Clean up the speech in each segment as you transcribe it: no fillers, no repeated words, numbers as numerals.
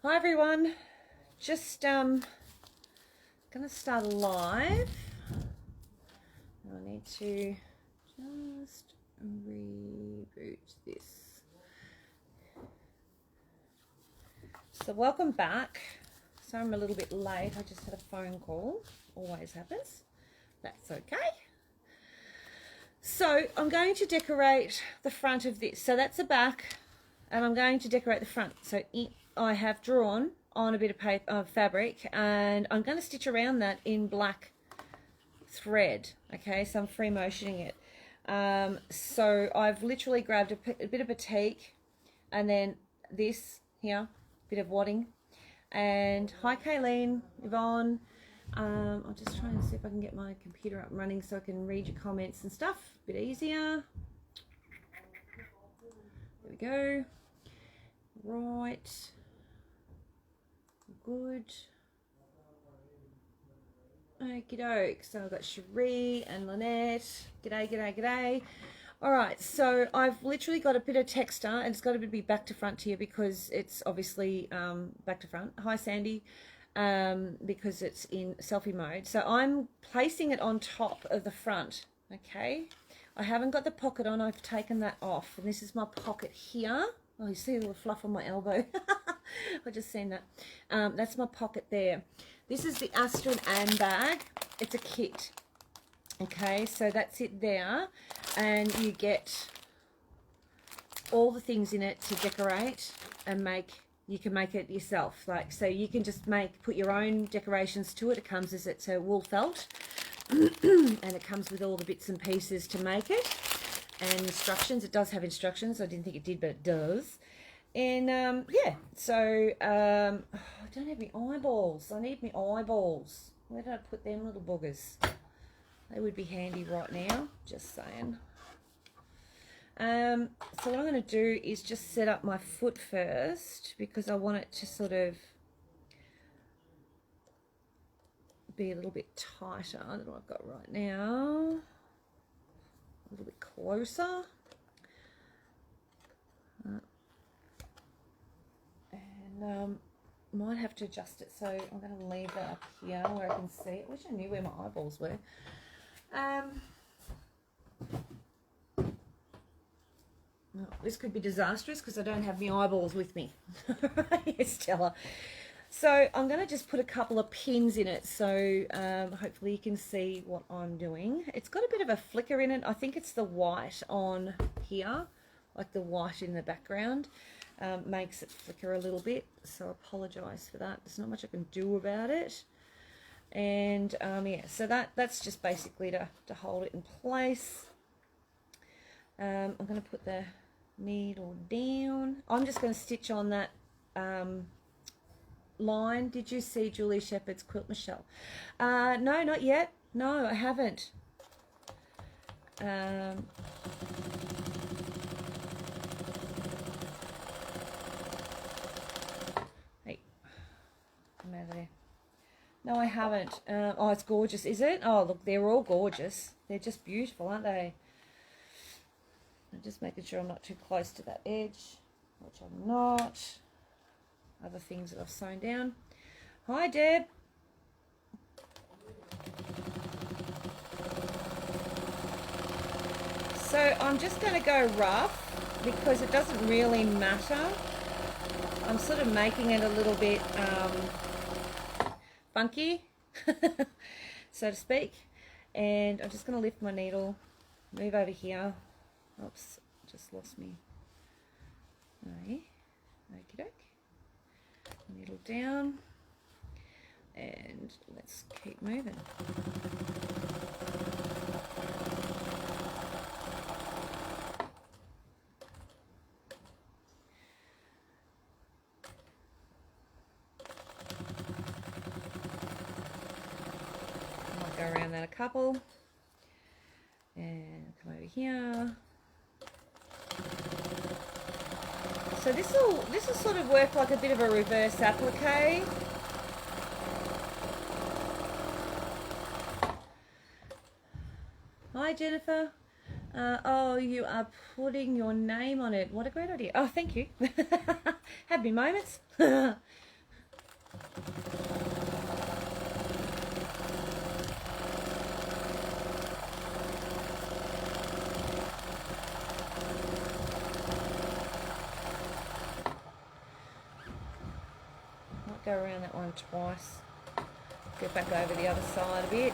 Hi everyone, just gonna start live. I need to just reboot this. So welcome back. So I'm a little bit late. I just had a phone call. Always happens. That's okay. So I'm going to decorate the front of this. So that's the back, and I'm going to decorate the front. So I have drawn on a bit of paper, fabric, and I'm going to stitch around that in black thread. Okay, so I'm free motioning it. So I've literally grabbed a bit of batik, and then this here, bit of wadding. And hi Kayleen, Yvonne. I'll just try and see if I can get my computer up and running so I can read your comments and stuff a bit easier. There we go. Right. Good. Okie doke. So I've got Cherie and Lynette. G'day, g'day, g'day. All right, so I've literally got a bit of texture, and it's got to be back to front here because it's obviously back to front. Hi, Sandy. Because it's in selfie mode. So I'm placing it on top of the front, okay? I haven't got the pocket on. I've taken that off, and this is my pocket here. Oh, you see a little fluff on my elbow. I just seen that. That's my pocket there. This is the Aster and Ann bag. It's a kit. Okay, so that's it there. And you get all the things in it to decorate and make. You can make it yourself. Like, so you can just put your own decorations to it. It comes as it's a wool felt. And it comes with all the bits and pieces to make it. And instructions. It does have instructions. I didn't think it did, but it does. And yeah, so I don't have my eyeballs. I need my eyeballs. Where did I put them little boogers? They would be handy right now. Just saying. So what I'm going to do is just set up my foot first because I want it to sort of be a little bit tighter than what I've got right now. A little bit closer. And might have to adjust it, so I'm going to leave that up here where I can see it. I wish I knew where my eyeballs were. This could be disastrous because I don't have my eyeballs with me. Yes, Stella. So I'm going to just put a couple of pins in it, so hopefully you can see what I'm doing. It's got a bit of a flicker in it. I think it's the white on here, like the white in the background, makes it flicker a little bit. So I apologise for that. There's not much I can do about it. And yeah, so that's just basically to hold it in place. I'm going to put the needle down. I'm just going to stitch on that line. Did you see Julie Shepherd's quilt, Michelle? No, not yet. No, I haven't. Hey, come out of there. No, I haven't. Oh, it's gorgeous, is it? Oh, look, they're all gorgeous. They're just beautiful, aren't they? I'm just making sure I'm not too close to that edge, which I'm not. Other things that I've sewn down. Hi, Deb. So I'm just going to go rough because it doesn't really matter. I'm sort of making it a little bit funky, so to speak. And I'm just going to lift my needle, move over here. Oops, just lost me. Okie doke. Needle down. And let's keep moving. I might go around that a couple. And come over here. So this will sort of work like a bit of a reverse applique. Hi Jennifer. Oh, you are putting your name on it. What a great idea. Oh, thank you. Have me moments. Might go around that one twice. Go back over the other side a bit.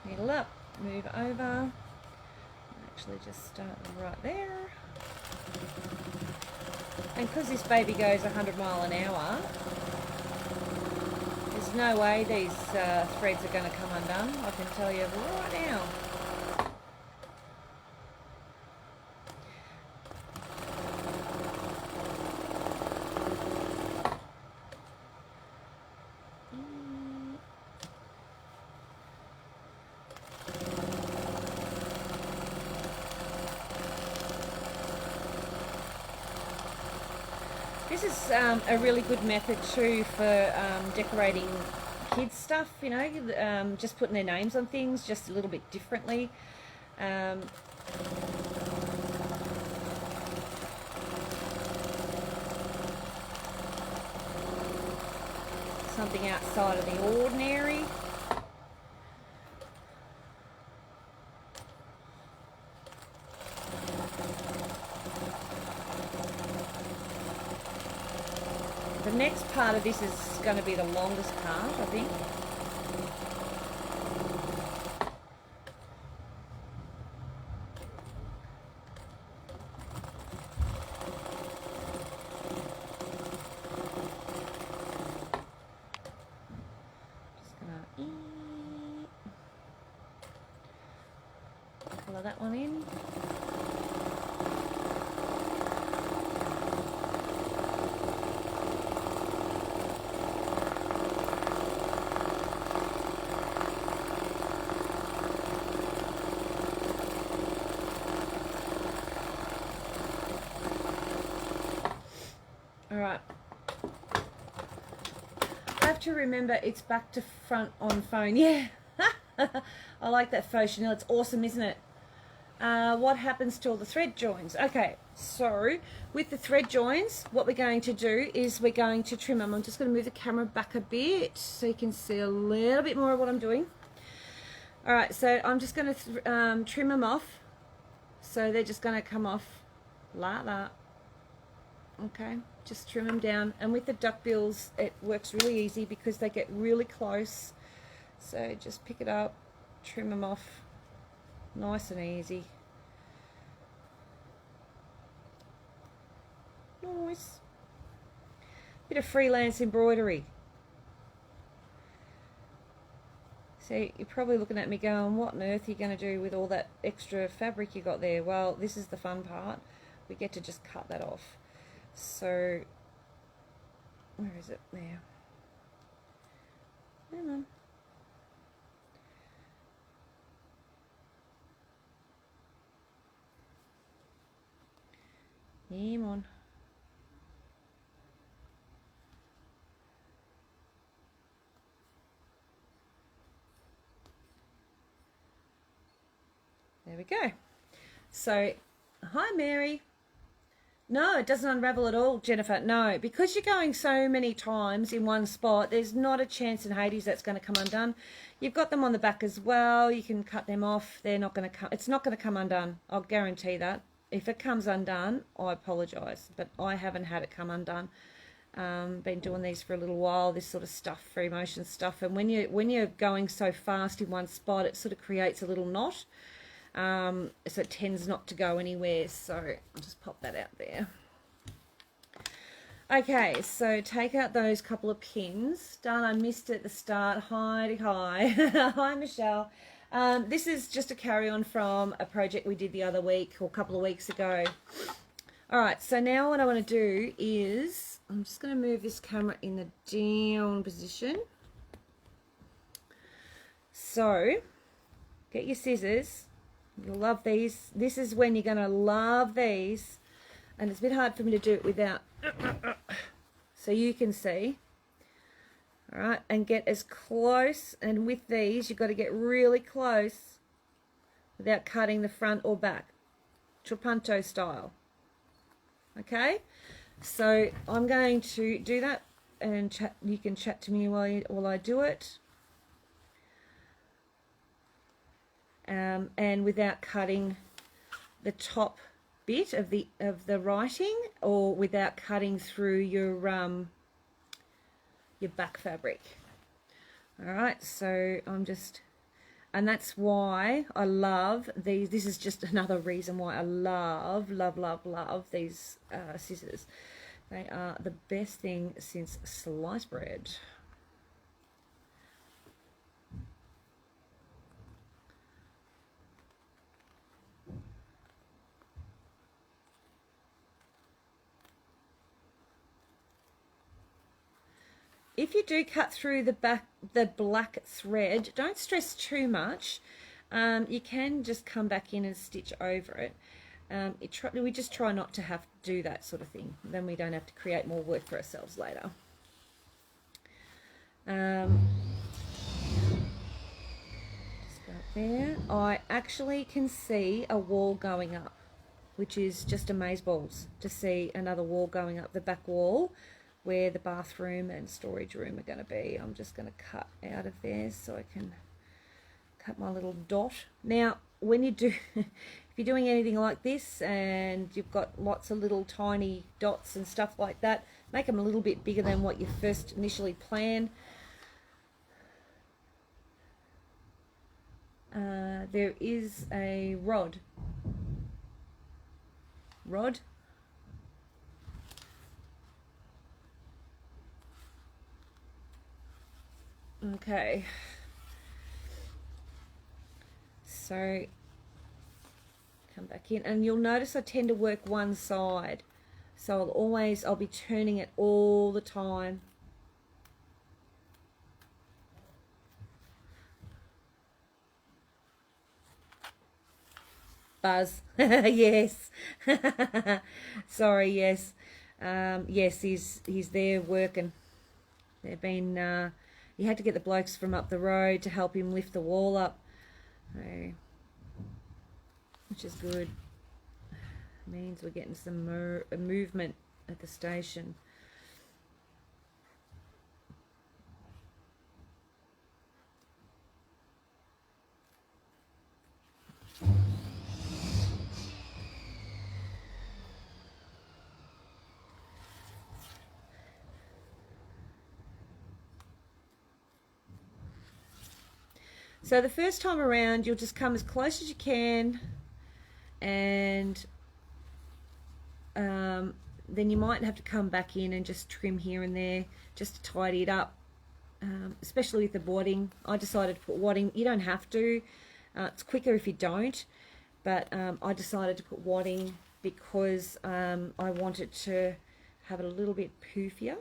Needle up, move over. Actually just start right there. And because this baby goes 100 miles an hour, there's no way these threads are going to come undone, I can tell you right now. This is a really good method too for decorating kids stuff, you know, just putting their names on things just a little bit differently. Something outside of the ordinary. The next part of this is going to be the longest part, I think. Just going to colour that one in. Alright, I have to remember it's back to front on phone. Yeah, I like that faux chenille. It's awesome, isn't it? What happens to all the thread joins? Okay, so with the thread joins, what we're going to do is we're going to trim them. I'm just going to move the camera back a bit so you can see a little bit more of what I'm doing. Alright, so I'm just going to trim them off. So they're just going to come off like that. Okay, just trim them down, and with the duckbills it works really easy because they get really close, so just pick it up, trim them off, nice and easy. Nice. Bit of freelance embroidery. So you're probably looking at me going, what on earth are you going to do with all that extra fabric you got there? Well, this is the fun part. We get to just cut that off. So, where is it? There. Come on. Come on. There we go. So, hi Mary. No, it doesn't unravel at all, Jennifer. No, because you're going so many times in one spot, there's not a chance in Hades that's going to come undone. You've got them on the back as well. You can cut them off. They're not going to come. It's not going to come undone. I'll guarantee that. If it comes undone, I apologise, but I haven't had it come undone. Been doing these for a little while. This sort of stuff, free motion stuff, and when you're going so fast in one spot, it sort of creates a little knot. So it tends not to go anywhere, so I'll just pop that out there. Okay, so take out those couple of pins. Darn, I missed it at the start. Hi. Hi, Michelle. This is just a carry-on from a project we did the other week or a couple of weeks ago. All right, so now what I want to do is I'm just going to move this camera in the down position. So get your scissors. You'll love these. This is when you're going to love these. And it's a bit hard for me to do it without, so you can see. All right, and get as close. And with these, you've got to get really close without cutting the front or back, trapunto style. Okay, so I'm going to do that, and you can chat to me while I do it, and without cutting the top bit of the writing, or without cutting through your back fabric. All right, so I'm just, and that's why I love these. This is just another reason why I love these scissors. They are the best thing since sliced bread. If you do cut through the black thread, don't stress too much. You can just come back in and stitch over it. We just try not to have to do that sort of thing. Then we don't have to create more work for ourselves later. Just go up there. I actually can see a wall going up, which is just amazeballs to see another wall going up, the back wall, where the bathroom and storage room are going to be. I'm just going to cut out of there so I can cut my little dot. Now, when you do, if you're doing anything like this and you've got lots of little tiny dots and stuff like that, make them a little bit bigger than what you first initially planned. There is a rod. Okay, so come back in, and you'll notice I tend to work one side, so I'll be turning it all the time. Buzz. Yes. Sorry, yes. Yes, he's there working. They've been you had to get the blokes from up the road to help him lift the wall up, which is good. It means we're getting some movement at the station. So the first time around, you'll just come as close as you can, and then you might have to come back in and just trim here and there just to tidy it up, especially with the wadding. I decided to put wadding. You don't have to. It's quicker if you don't, but I decided to put wadding because I wanted to have it a little bit poofier.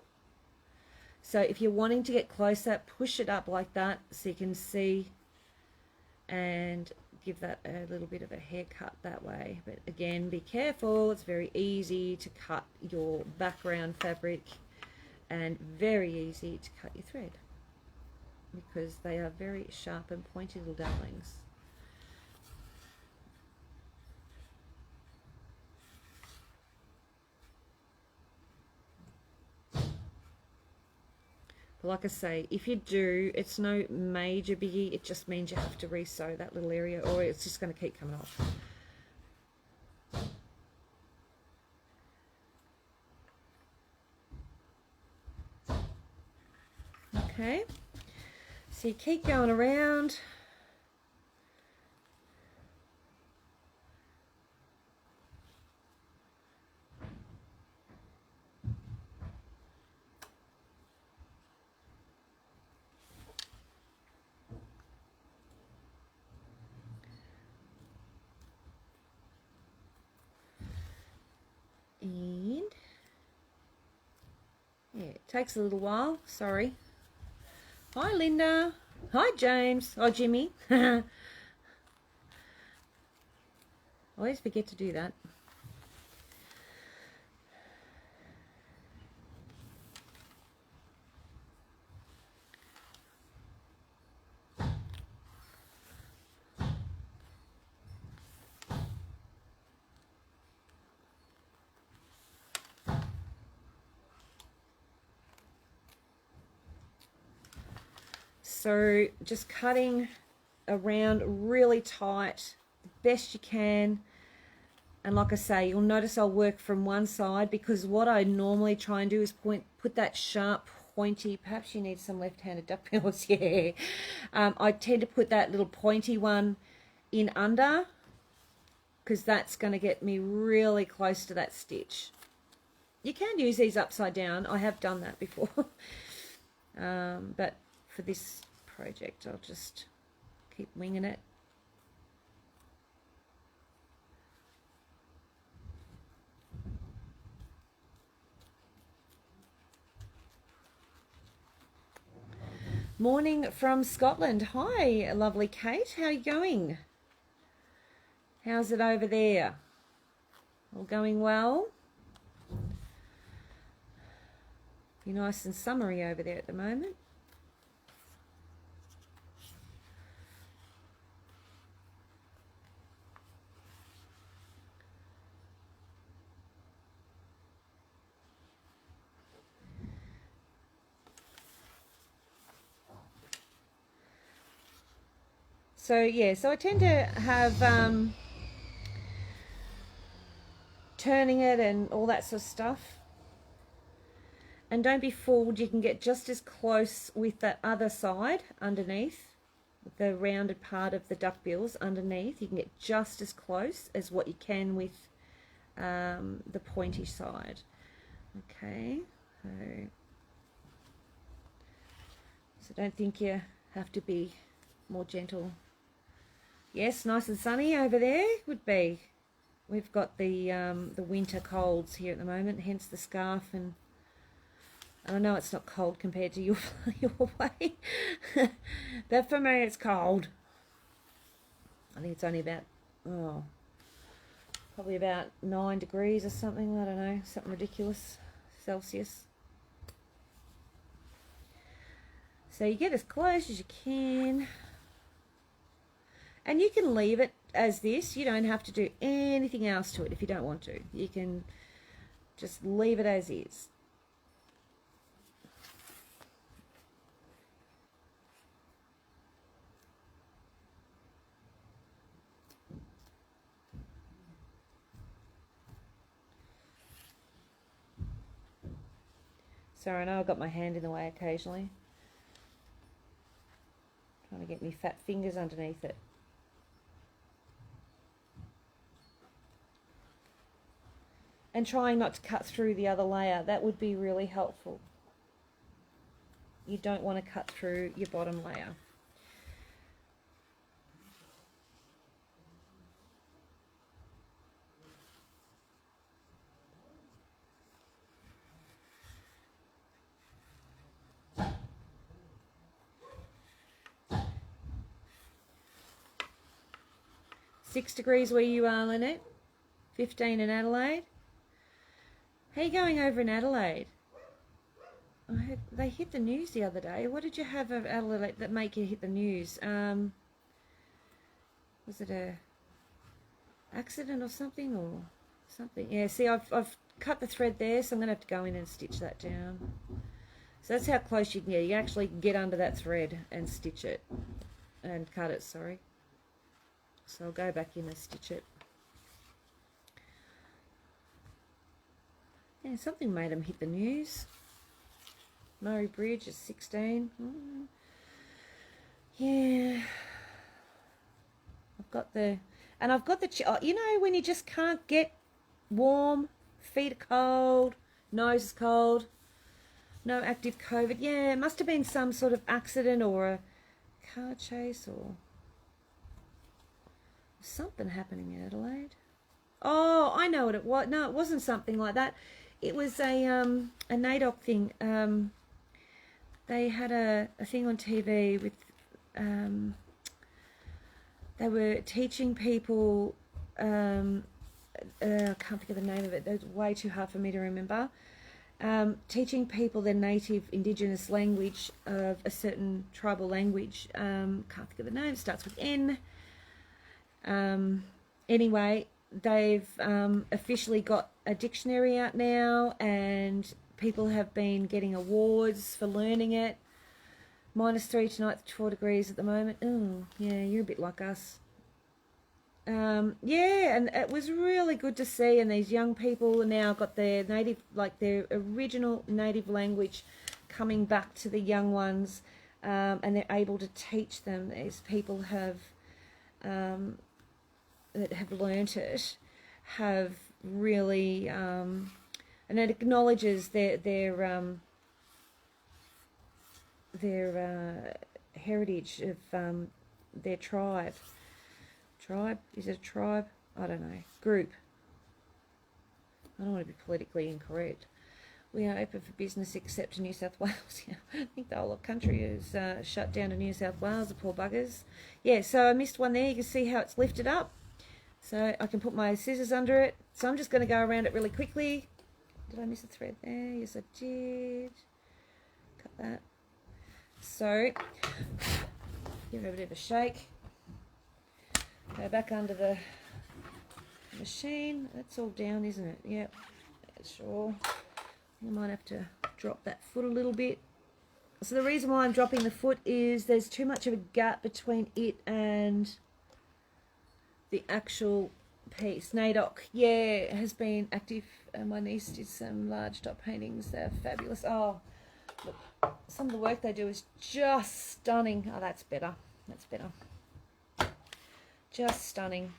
So if you're wanting to get closer, push it up like that so you can see, and give that a little bit of a haircut that way. But again, be careful. It's very easy to cut your background fabric and very easy to cut your thread because they are very sharp and pointy little darlings. But like I say, if you do, it's no major biggie. It just means you have to re-sew that little area, or it's just going to keep coming off. Okay, so you keep going around. And yeah, it takes a little while, sorry. Hi Linda, hi James, hi Jimmy. I always forget to do that. So just cutting around really tight, the best you can. And like I say, you'll notice I'll work from one side, because what I normally try and do is put that sharp, pointy, perhaps you need some left-handed duckbills, yeah. I tend to put that little pointy one in under, because that's going to get me really close to that stitch. You can use these upside down. I have done that before. But for this project, I'll just keep winging it. Morning from Scotland. Hi, lovely Kate. How are you going? How's it over there? All going well? Be nice and summery over there at the moment. So yeah, so I tend to have turning it and all that sort of stuff. And don't be fooled, you can get just as close with that other side underneath, the rounded part of the duckbills underneath. You can get just as close as what you can with the pointy side. Okay, so don't think you have to be more gentle. Yes, nice and sunny over there would be. We've got the winter colds here at the moment, hence the scarf. And I know it's not cold compared to your way, but for me it's cold. I think it's only about probably about 9 degrees or something. I don't know, something ridiculous Celsius. So you get as close as you can. And you can leave it as this. You don't have to do anything else to it if you don't want to. You can just leave it as is. Sorry, I know I've got my hand in the way occasionally. Trying to get me fat fingers underneath it. And trying not to cut through the other layer. That would be really helpful. You don't want to cut through your bottom layer. Six degrees where you are, Lynette. 15 in Adelaide. How are you going over in Adelaide? I heard they hit the news the other day. What did you have of Adelaide that make you hit the news? Was it a accident or something Yeah, see, I've cut the thread there, so I'm going to have to go in and stitch that down. So that's how close you can get. You actually get under that thread and stitch it. And cut it, sorry. So I'll go back in and stitch it. Yeah, something made them hit the news. Murray Bridge is 16. Yeah. I've got the you know, when you just can't get warm, feet are cold, nose is cold, no active COVID. Yeah, it must have been some sort of accident or a car chase or something happening in Adelaide. Oh, I know what it was. No, it wasn't something like that. It was a NAIDOC thing. They had a thing on TV with they were teaching people I can't think of the name of it. It's way too hard for me to remember. Teaching people their native indigenous language of a certain tribal language. Can't think of the name. It starts with N. Anyway, they've officially got a dictionary out now, and people have been getting awards for learning it. -3 tonight, 4 degrees at the moment. Oh, yeah, you're a bit like us. Yeah, and it was really good to see. And these young people now got their native, like their original native language coming back to the young ones, and they're able to teach them. These people have that have learnt it have really, and it acknowledges their heritage of their tribe. Tribe? Is it a tribe? I don't know. Group. I don't want to be politically incorrect. We are open for business except in New South Wales. Yeah, I think the whole country is shut down to New South Wales, the poor buggers. Yeah, so I missed one there. You can see how it's lifted up. So I can put my scissors under it. So I'm just going to go around it really quickly. Did I miss a thread there? Yes, I did. Cut that. So, give it a bit of a shake. Go back under the machine. That's all down, isn't it? Yep. Sure. I might have to drop that foot a little bit. So the reason why I'm dropping the foot is there's too much of a gap between it and the actual piece. NAIDOC, yeah, has been active. My niece did some large dot paintings. They're fabulous. Oh, look, some of the work they do is just stunning. Oh, that's better. That's better. Just stunning.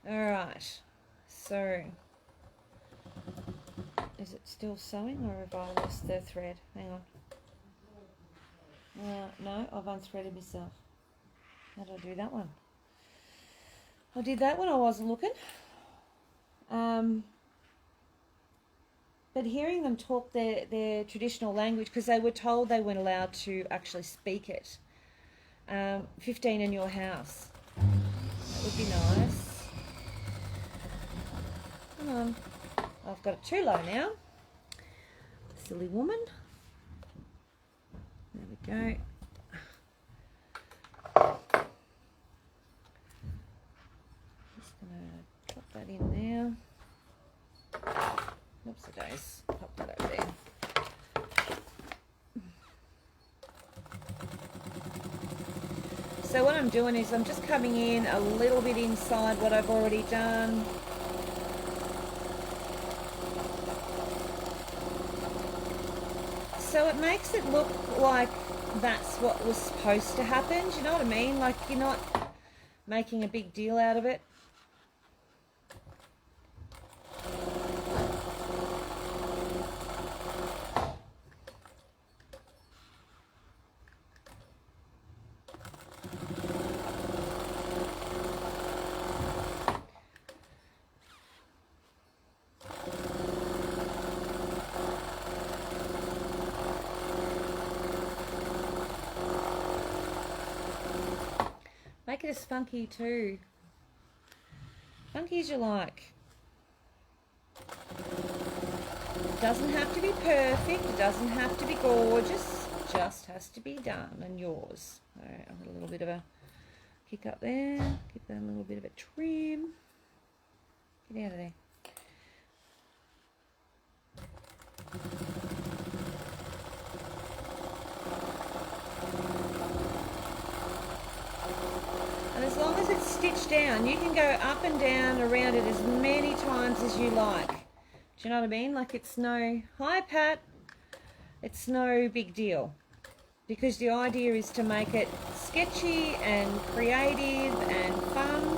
All right. So, is it still sewing or have I lost the thread? Hang on. No, I've unthreaded myself. How did I do that one? I did that when I wasn't looking. But hearing them talk their traditional language, because they were told they weren't allowed to actually speak it. 15 in your house. That would be nice. Come on. I've got it too low now. Silly woman. There we go. Just going to drop that in there. Oops, it does. Pop that over there. So what I'm doing is I'm just coming in a little bit inside what I've already done. So it makes it look like that's what was supposed to happen. Do you know what I mean? Like you're not making a big deal out of it. Make it as funky too. Funky as you like. It doesn't have to be perfect. It doesn't have to be gorgeous. It just has to be done and yours. Alright, I've got a little bit of a kick up there. Give that a little bit of a trim. Get out of there. And as long as it's stitched down, you can go up and down around it as many times as you like. Do you know what I mean? Like it's no, hi Pat, it's no big deal. Because the idea is to make it sketchy and creative and fun.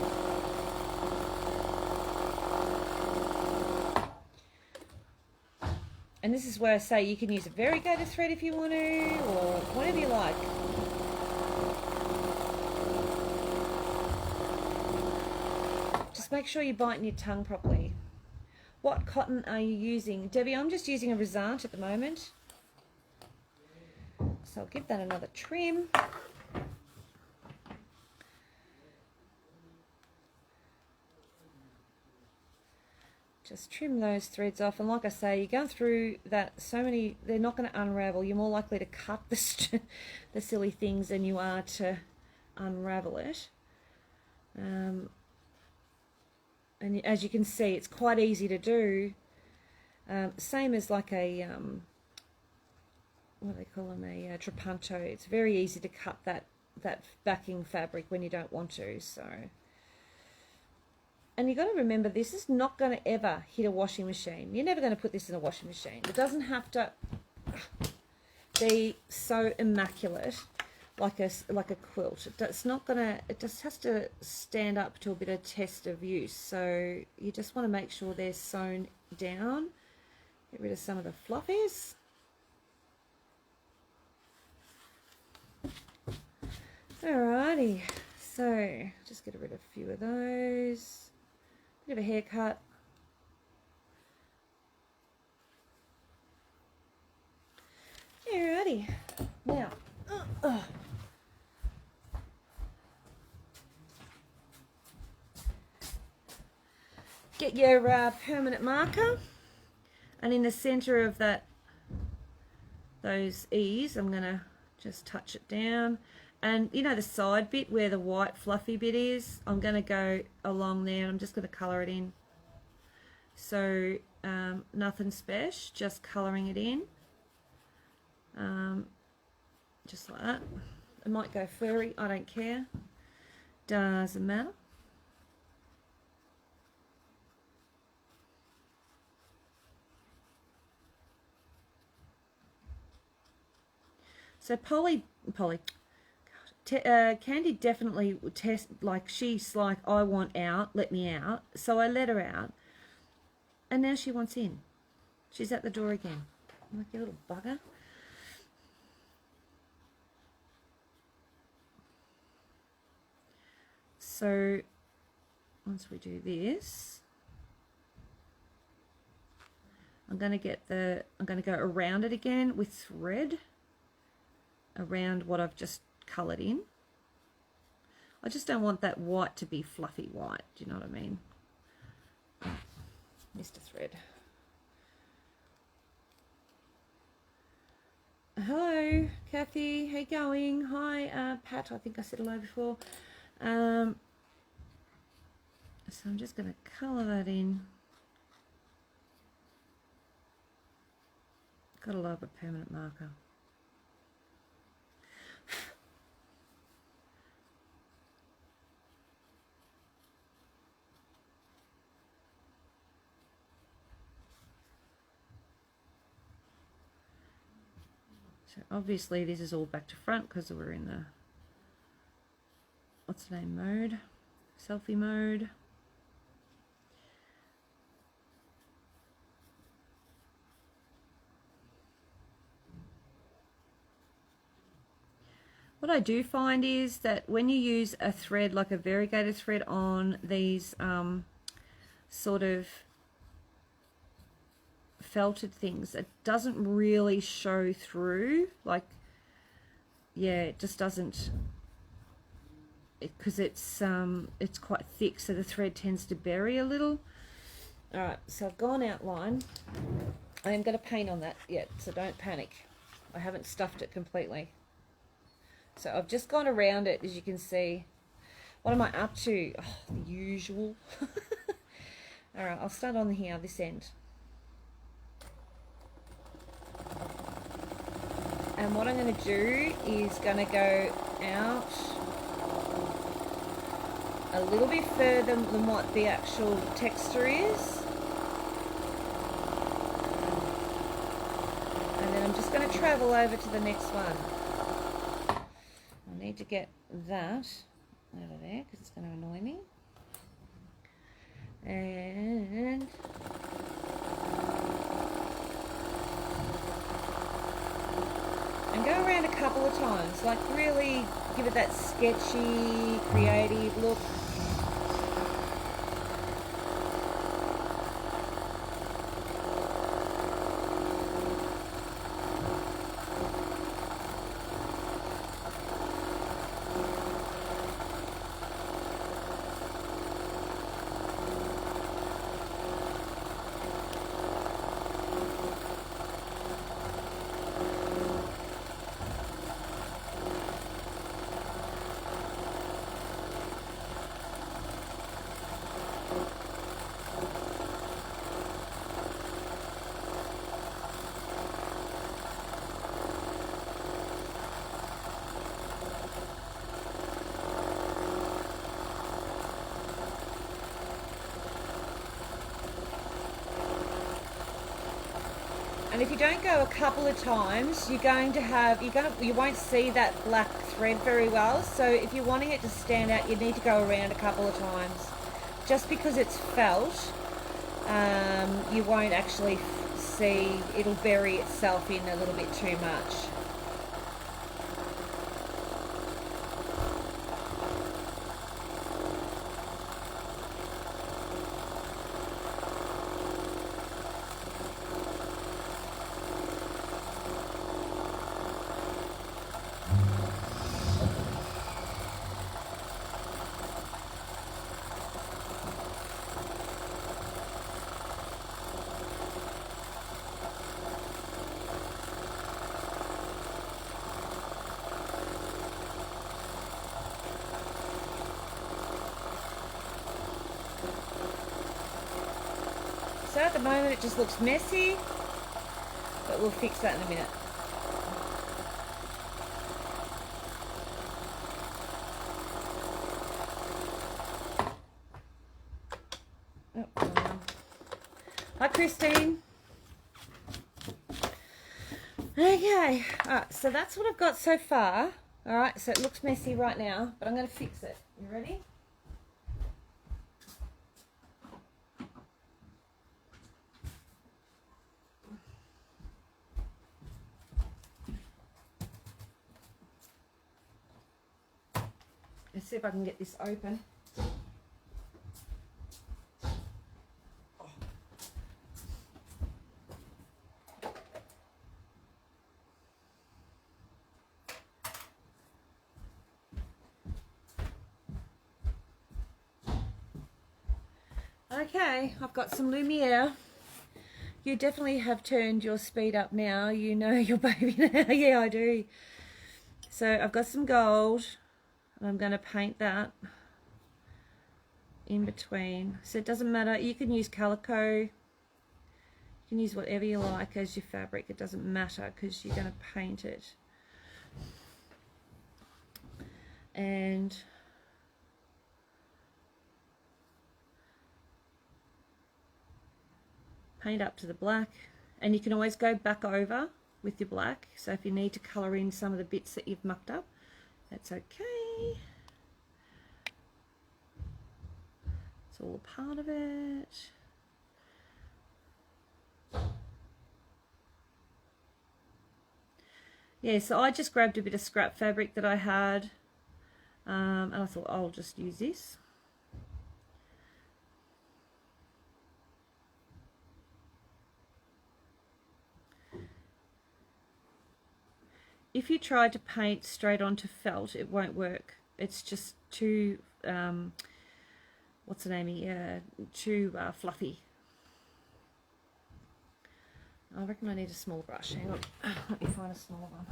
And this is where I say you can use a variegated thread if you want to, or whatever you like. Make sure you're biting your tongue properly. What cotton are you using? Debbie, I'm just using a Resant at the moment. So I'll give that another trim. Just trim those threads off. And like I say, you're going through that so many, they're not going to unravel. You're more likely to cut the silly things than you are to unravel it. And as you can see, it's quite easy to do. Same as like a what do they call them, a trapunto. It's very easy to cut that backing fabric when you don't want to. So, and you got to remember, this is not going to ever hit a washing machine. You're never going to put this in a washing machine. It doesn't have to be so immaculate like a quilt. It's not gonna. It just has to stand up to a bit of test of use. So you just want to make sure they're sewn down. Get rid of some of the fluffies. Alrighty, so just get rid of a few of those. Bit of a haircut. Alrighty, now, get your permanent marker, and in the center of those E's, I'm gonna just touch it down. And you know the side bit where the white fluffy bit is, I'm going to go along there and I'm just going to colour it in. So nothing special, just colouring it in. Just like that. It might go furry, I don't care. Doesn't matter. So Candy definitely test, like she's like, I want out, let me out. So I let her out, and now she wants in. She's at the door again. I'm like, you little bugger. So once we do this, I'm going to go around it again with thread around what I've just coloured in. I just don't want that white to be fluffy white, do you know what I mean? Missed a thread. Hello Kathy, how you going? Hi Pat, I think I said hello before. So I'm just going to colour that in. Gotta love a permanent marker. So obviously this is all back to front because we're in the, what's the name, mode? Selfie mode. What I do find is that when you use a thread, like a variegated thread on these sort of felted things, it doesn't really show through. Like, yeah, it just doesn't, because it's quite thick, so the thread tends to bury a little. All right, so I've gone outline. I am going to paint on that yet, so don't panic. I haven't stuffed it completely. So I've just gone around it, as you can see. What am I up to? Oh, the usual. All right, I'll start on here, this end. And what I'm going to do is going to go out a little bit further than what the actual texture is. And then I'm just going to travel over to the next one. I need to get that out of there because it's going to annoy me. And go around a couple of times, like really give it that sketchy, creative look. And if you don't go a couple of times, you won't see that black thread very well. So if you're wanting it to stand out, you need to go around a couple of times. Just because it's felt, you won't actually see, it'll bury itself in a little bit too much. So at the moment it just looks messy, but we'll fix that in a minute. Oh, hi Christine. Okay, alright, so that's what I've got so far. Alright, so it looks messy right now, but I'm going to fix it. You ready? Let's see if I can get this open. Okay, I've got some Lumiere. You definitely have turned your speed up now. You know your baby now. Yeah, I do. So I've got some gold. And I'm going to paint that in between. So it doesn't matter. You can use calico. You can use whatever you like as your fabric. It doesn't matter because you're going to paint it. And paint up to the black. And you can always go back over with your black. So if you need to colour in some of the bits that you've mucked up, that's okay. It's all a part of it. Yeah, so I just grabbed a bit of scrap fabric that I had, and I thought I'll just use this. If you try to paint straight onto felt, it won't work. It's just too, what's the name? Yeah, too fluffy. I reckon I need a small brush. Hang on, let me find a smaller one.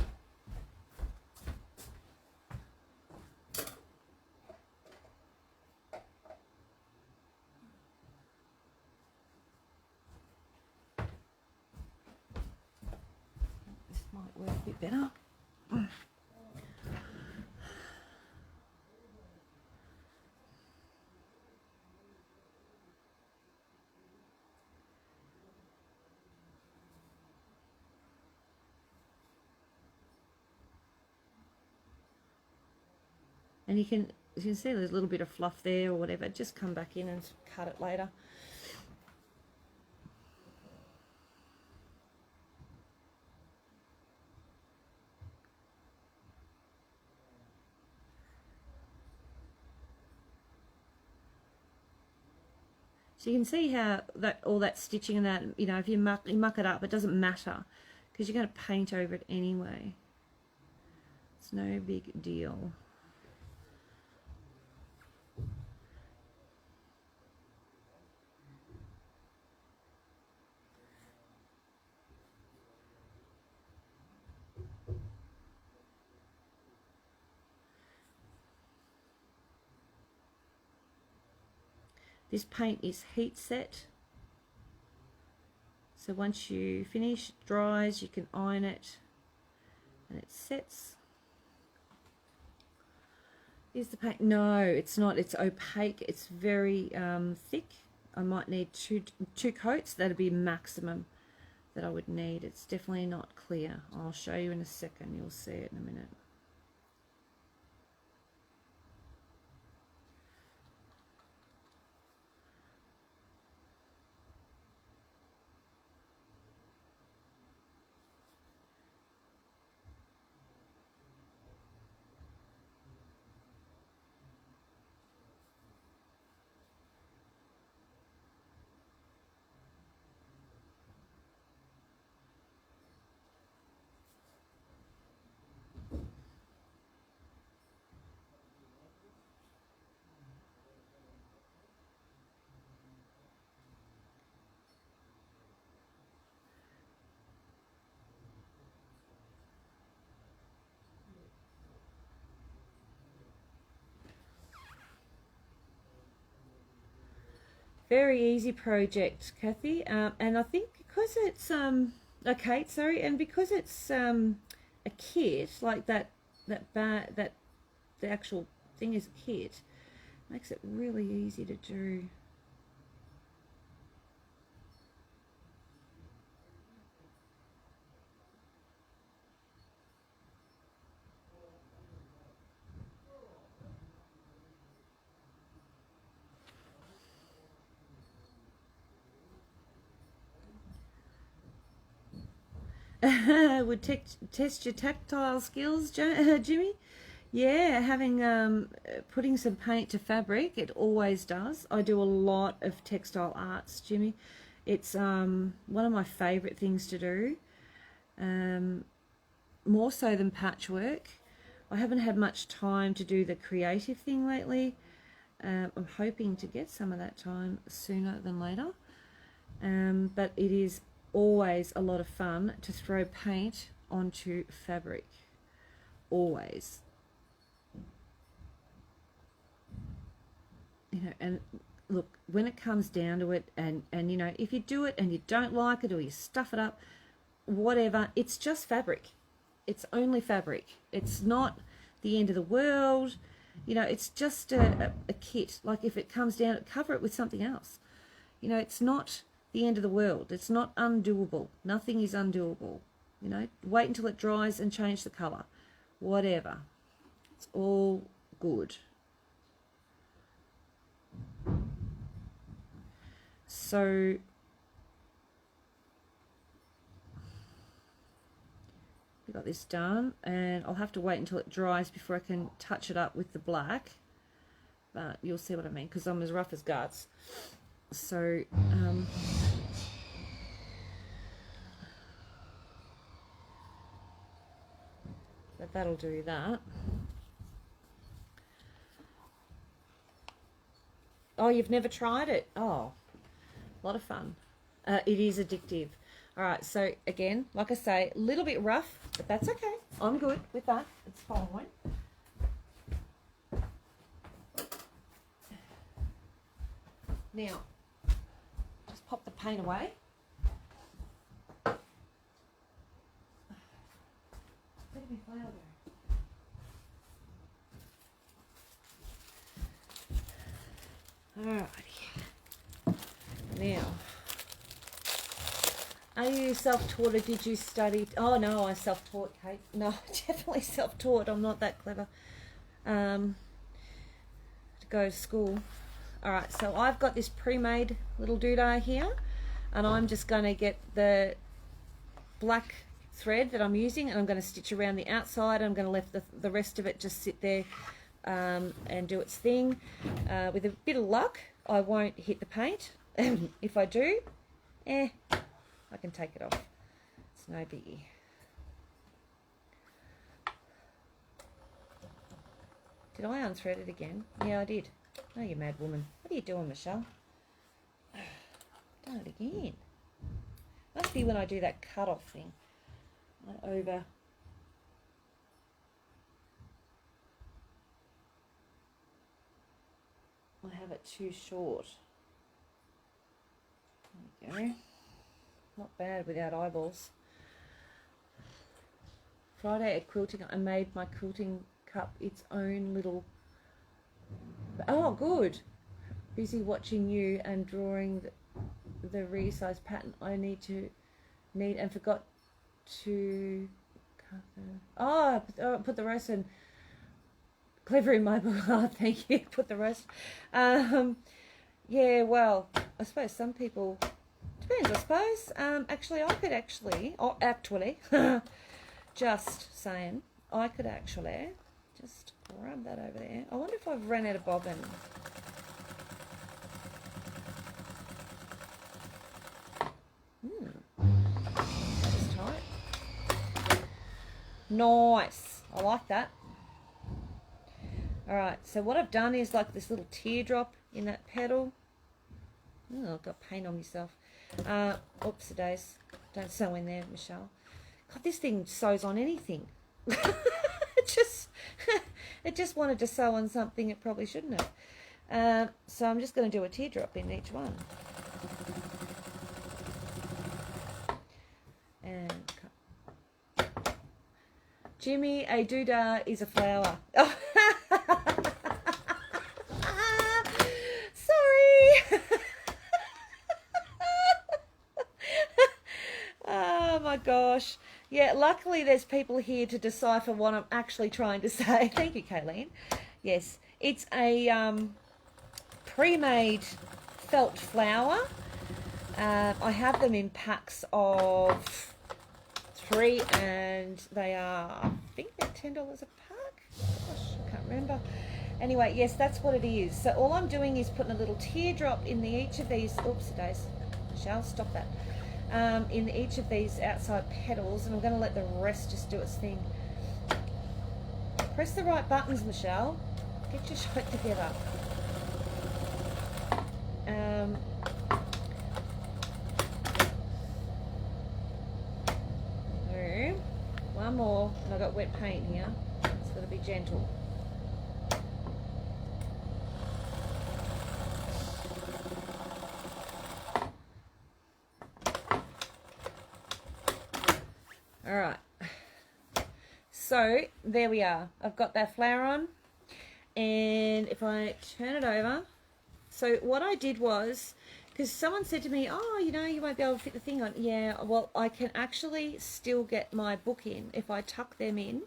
This might work a bit better. And you can see there's a little bit of fluff there or whatever. Just come back in and cut it later. So you can see how that all that stitching and that, you know, if you muck it up, it doesn't matter because you're going to paint over it anyway. It's no big deal. This paint is heat set, so once you finish, it dries, you can iron it and it sets. Is the paint? No, it's not. It's opaque. It's very thick. I might need two coats. That'll be maximum. that I would need. It's definitely not clear. I'll show you in a second. You'll see it in a minute. Very easy project, Kathy, and I think because it's Kate, sorry, and because it's a kit like that that the actual thing is a kit, makes it really easy to do. Would test your tactile skills, Jimmy. Yeah, having putting some paint to fabric, it always does. I do a lot of textile arts, Jimmy. It's one of my favourite things to do, more so than patchwork. I haven't had much time to do the creative thing lately. I'm hoping to get some of that time sooner than later, but it is always a lot of fun to throw paint onto fabric. Always. You know, and look, when it comes down to it, and you know, if you do it and you don't like it or you stuff it up, whatever, it's just fabric. It's only fabric. It's not the end of the world. You know, it's just a kit. Like if it comes down, cover it with something else. You know, it's not the end of the world. It's not undoable. Nothing is undoable. You know, wait until it dries and change the colour. Whatever. It's all good. So we got this done, and I'll have to wait until it dries before I can touch it up with the black. But you'll see what I mean, because I'm as rough as guts. So but that'll do that. Oh, you've never tried it? Oh, a lot of fun. It is addictive. All right, so again, like I say, a little bit rough, but that's okay. I'm good with that. It's fine. Now, just pop the paint away. Where did my flower go? Alrighty. Now, are you self-taught or did you study? Oh no, I self-taught, Kate. No, definitely self-taught. I'm not that clever to go to school. Alright, so I've got this pre-made little doodah here, and I'm just going to get the black thread that I'm using, and I'm going to stitch around the outside. I'm going to let the rest of it just sit there and do its thing. With a bit of luck, I won't hit the paint. If I do, I can take it off. It's no biggie. Did I unthread it again? Yeah, I did. Oh, you mad woman. What are you doing, Michelle? Done it again. Must be when I do that cut-off thing. I have it too short. There we go. Not bad without eyeballs. Friday at quilting, I made my quilting cup its own little... Oh, good. Busy watching you and drawing the resize pattern. I need to need and forgot to cover. Oh, put the rest in. Clever in my book. Oh, thank you. Put the rest. Yeah, well, I suppose some people, depends, I suppose. Actually, I could actually, just saying, I could actually just grab that over there. I wonder if I've run out of bobbin. That is tight. Nice. I like that. Alright, so what I've done is like this little teardrop in that petal. Oh, I've got paint on myself. Oops, days. Don't sew in there, Michelle. God, this thing sews on anything. It just wanted to sew on something it probably shouldn't have. So I'm just going to do a teardrop in each one. And Jimmy, a doodah is a flower. Oh. Sorry. Oh my gosh. Yeah, luckily there's people here to decipher what I'm actually trying to say. Thank you, Kayleen. Yes, it's a pre-made felt flower. I have them in packs of 3 and they are, I think they're $10 a pack. Gosh, I can't remember. Anyway, yes, that's what it is. So all I'm doing is putting a little teardrop in each of these, oops, days, Michelle, stop that. In each of these outside petals, and I'm going to let the rest just do its thing. Press the right buttons, Michelle. Get your shit together. One more, and I've got wet paint here. It's got to be gentle. All right. So there we are. I've got that flower on, and if I turn it over, so what I did was, because someone said to me, oh, you know, you won't be able to fit the thing on. Yeah, well, I can actually still get my book in if I tuck them in,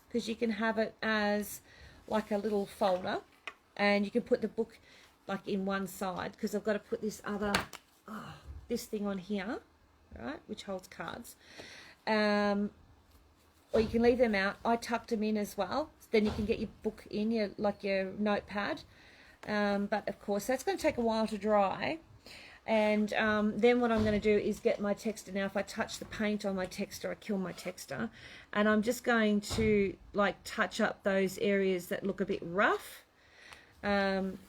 because you can have it as like a little folder, and you can put the book like in one side, because I've got to put this other, this thing on here, right, which holds cards. Or you can leave them out. I tucked them in as well. Then you can get your book in, your notepad. But of course, that's going to take a while to dry. And then what I'm going to do is get my texter. Now, if I touch the paint on my texter, I kill my texter. And I'm just going to like touch up those areas that look a bit rough, and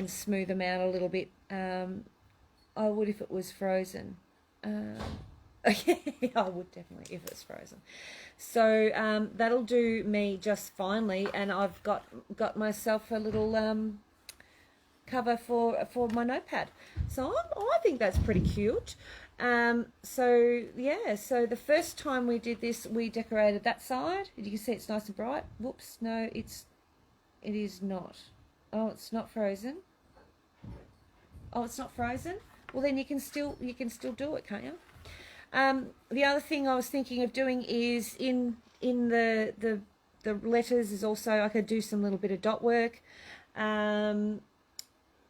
smooth them out a little bit. I would if it was frozen. Yeah, I would definitely if it's frozen. So that'll do me just finely, and I've got myself a little cover for my notepad. So I think that's pretty cute. So yeah, so the first time we did this, we decorated that side. You can see it's nice and bright. Whoops, no, it is not. Oh, it's not frozen. Oh, it's not frozen. Well, then you can still do it, can't you? The other thing I was thinking of doing is in the letters is also I could do some little bit of dot work.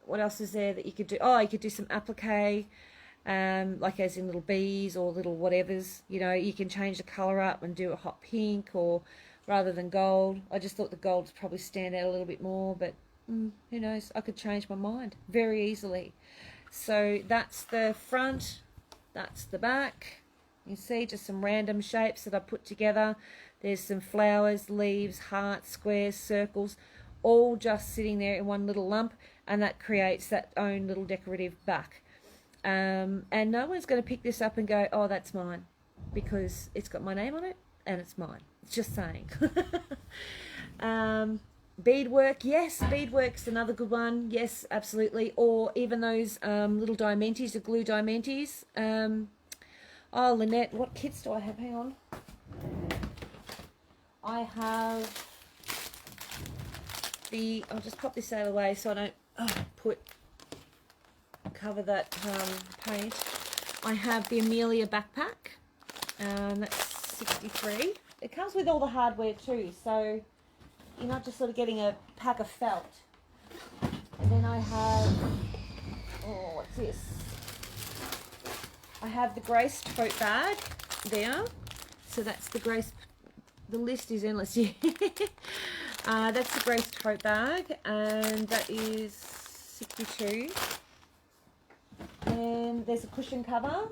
What else is there that you could do? Oh, you could do some applique, like as in little bees or little whatevers. You know, you can change the colour up and do a hot pink, or rather than gold. I just thought the gold would probably stand out a little bit more, but who knows? I could change my mind very easily. So that's the front. That's the back. You see just some random shapes that I put together. There's some flowers, leaves, hearts, squares, circles, all just sitting there in one little lump, and that creates that own little decorative back. And no one's going to pick this up and go, oh, that's mine, because it's got my name on it and it's mine. It's just saying. Beadwork, yes, beadwork's another good one. Yes, absolutely. Or even those little diamantes, the glue diamantes. Oh, Lynette, what kits do I have? Hang on. I have I'll just pop this out of the way so I don't cover that paint. I have the Amelia backpack. That's 63. It comes with all the hardware too, so you're not just sort of getting a pack of felt. And then I have, oh, what's this? I have the Grace tote bag there. So that's the Grace, the list is endless. Yeah. That's the Grace tote bag, and that is 62. And there's a cushion cover.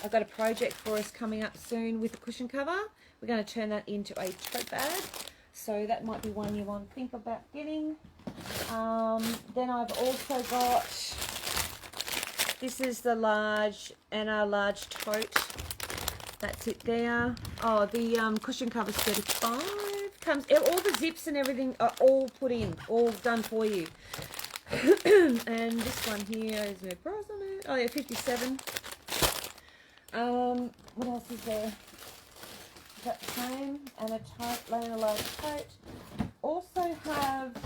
I've got a project for us coming up soon with a cushion cover. We're going to turn that into a tote bag. So that might be one you want to think about getting. Then I've also got, this is the large Anna large tote. That's it there. Oh, the cushion cover's 35. Comes, all the zips and everything are all put in, all done for you. And this one here is no price on it. Oh yeah, 57. What else is there? Is that the same? And a tote, Lana large tote. Also have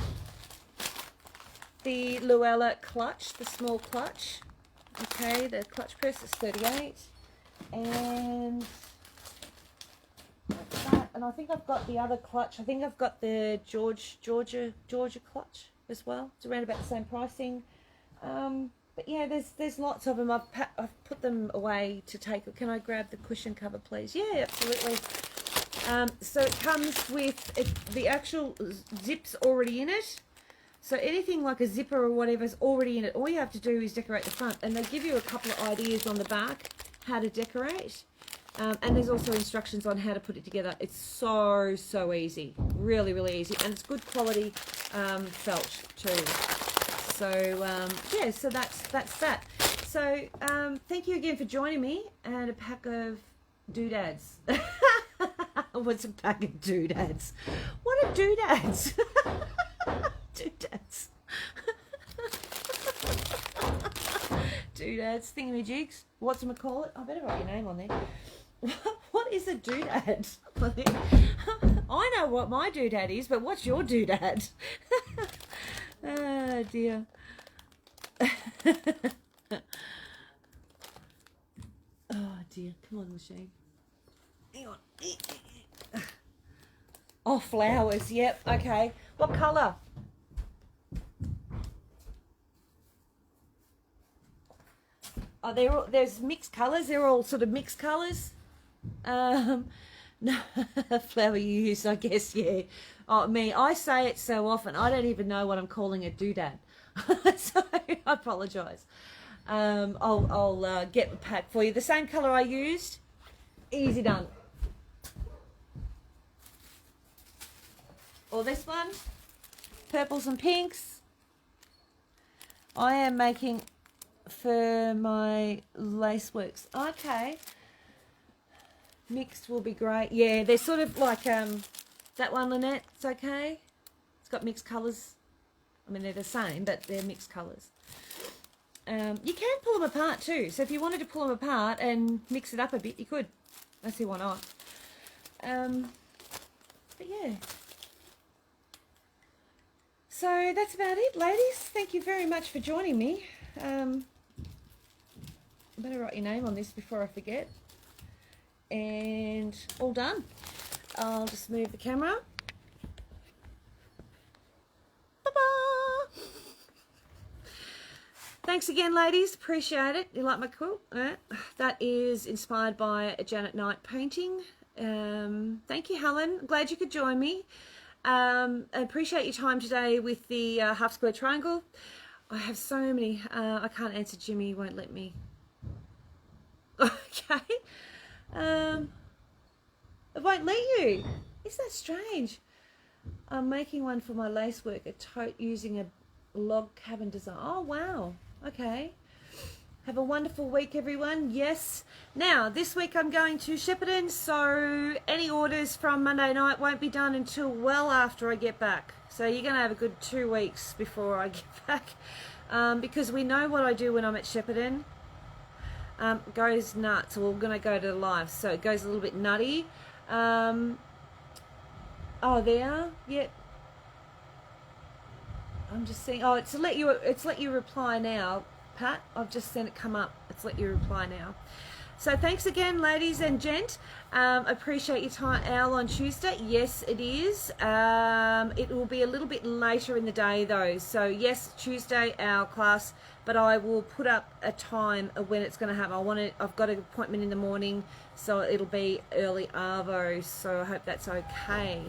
the Luella clutch, the small clutch. Okay, the clutch press is 38. And that's that. And I think I've got the other clutch. I think I've got the Georgia clutch as well. It's around about the same pricing. But yeah, there's lots of them. I've put them away to take. Can I grab the cushion cover, please? Yeah, absolutely. So it comes with the actual zips already in it. So anything like a zipper or whatever is already in it. All you have to do is decorate the front. And they give you a couple of ideas on the back how to decorate. And there's also instructions on how to put it together. It's so easy. Really, really easy. And it's good quality felt too. So, yeah, so that's that. So, thank you again for joining me. And a pack of doodads. What's a pack of doodads? What are doodads? Doodads. Doodads, thingamajigs. Whatchamacallit? I better write your name on there. What is a doodad? I know what my doodad is, but what's your doodad? Oh dear. Oh dear. Come on, machine. Hang on. Oh, flowers. Yep. Okay. What colour? Oh, there's mixed colours. They're all sort of mixed colours. No, flower you use, I guess, yeah. Oh, me, I say it so often, I don't even know what I'm calling a doodad. So I apologise. I'll get the pack for you. The same colour I used, easy done. Or this one, purples and pinks. I am making for my lace works. Okay. Mixed will be great. Yeah, they're sort of like that one, Lynette. It's okay. It's got mixed colours. I mean, they're the same, but they're mixed colours. You can pull them apart too. So if you wanted to pull them apart and mix it up a bit, you could. I see why not. But yeah. So that's about it, ladies. Thank you very much for joining me. I better write your name on this before I forget. And all done. I'll just move the camera. Bye-bye. Thanks again, ladies. Appreciate it. You like my quilt? That is inspired by a Janet Knight painting. Thank you, Helen. Glad you could join me. I appreciate your time today with the half square triangle. I have so many. I can't answer Jimmy. He won't let me. Okay. It won't let you. Is that strange? I'm making one for my lace work, a tote using a log cabin design. Oh, wow. Okay. Have a wonderful week, everyone. Yes. Now, this week I'm going to Shepparton, so any orders from Monday night won't be done until well after I get back. So you're going to have a good 2 weeks before I get back, because we know what I do when I'm at Shepparton. Goes nuts. We're going to go to the live, so it goes a little bit nutty. Oh, there. Yep. I'm just seeing. Oh, it's let you reply now, Pat. I've just seen it come up. Let's let you reply now. So thanks again, ladies and gent. Appreciate your time. Owl on Tuesday. Yes, it is. It will be a little bit later in the day though. So yes, Tuesday Owl class, but I will put up a time of when it's going to happen. I've got an appointment in the morning, so it'll be early arvo. So I hope that's okay.